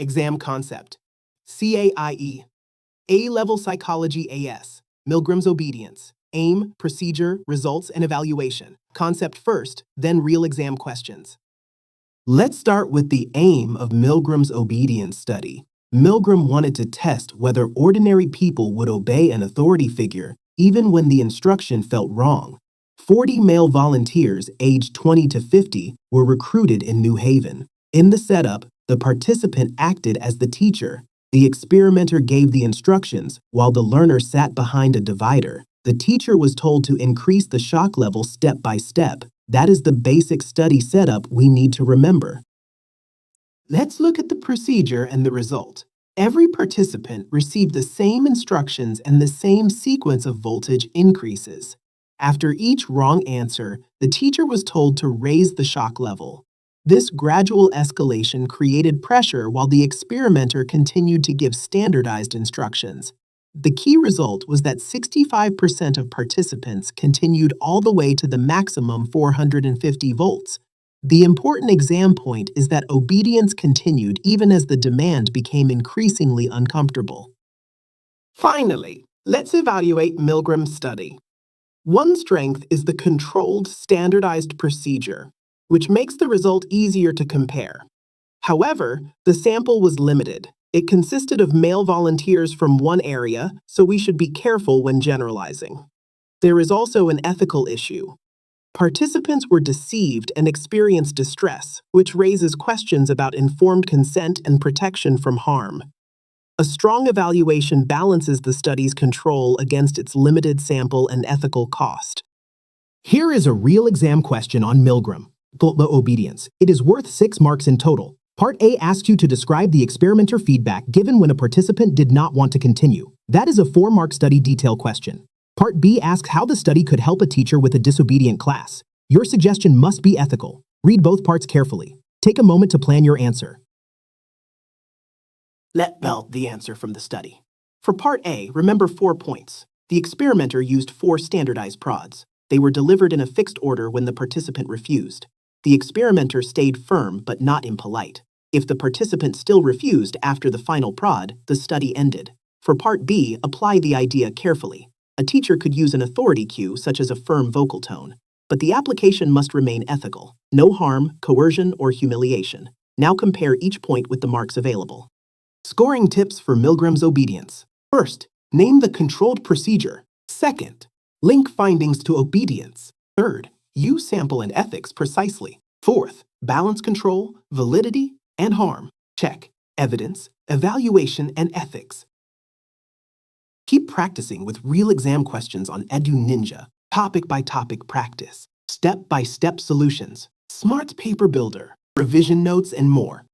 Exam concept. CAIE. A-level psychology AS. Milgram's obedience. Aim, procedure, results, and evaluation. Concept first, then real exam questions. Let's start with the aim of Milgram's obedience study. Milgram wanted to test whether ordinary people would obey an authority figure even when the instruction felt wrong. 40 male volunteers aged 20 to 50 were recruited in New Haven. In the setup, the participant acted as the teacher. The experimenter gave the instructions while the learner sat behind a divider. The teacher was told to increase the shock level step by step. That is the basic study setup we need to remember. Let's look at the procedure and the result. Every participant received the same instructions and the same sequence of voltage increases. After each wrong answer, the teacher was told to raise the shock level. This gradual escalation created pressure while the experimenter continued to give standardized instructions. The key result was that 65% of participants continued all the way to the maximum 450 volts. The important exam point is that obedience continued even as the demand became increasingly uncomfortable. Finally, let's evaluate Milgram's study. One strength is the controlled, standardized procedure, which makes the result easier to compare. However, the sample was limited. It consisted of male volunteers from one area, so we should be careful when generalizing. There is also an ethical issue. Participants were deceived and experienced distress, which raises questions about informed consent and protection from harm. A strong evaluation balances the study's control against its limited sample and ethical cost. Here is a real exam question on Milgram. The obedience. It is worth 6 marks in total. Part A asks you to describe the experimenter feedback given when a participant did not want to continue. That is a 4-mark study detail question. Part B asks how the study could help a teacher with a disobedient class. Your suggestion must be ethical. Read both parts carefully. Take a moment to plan your answer. Let's build the answer from the study. For Part A, remember 4 points. The experimenter used 4 standardized prods. They were delivered in a fixed order when the participant refused. The experimenter stayed firm but not impolite. If the participant still refused after the final prod, the study ended. For Part B, apply the idea carefully. A teacher could use an authority cue, such as a firm vocal tone, but the application must remain ethical. No harm, coercion, or humiliation. Now compare each point with the marks available. Scoring tips for Milgram's obedience. First, name the controlled procedure. Second, link findings to obedience. Third, use sample and ethics precisely. Fourth, balance control, validity, and harm. Check. Evidence, evaluation, and ethics. Keep practicing with real exam questions on EduNinja, topic-by-topic practice, step-by-step solutions, smart paper builder, revision notes, and more.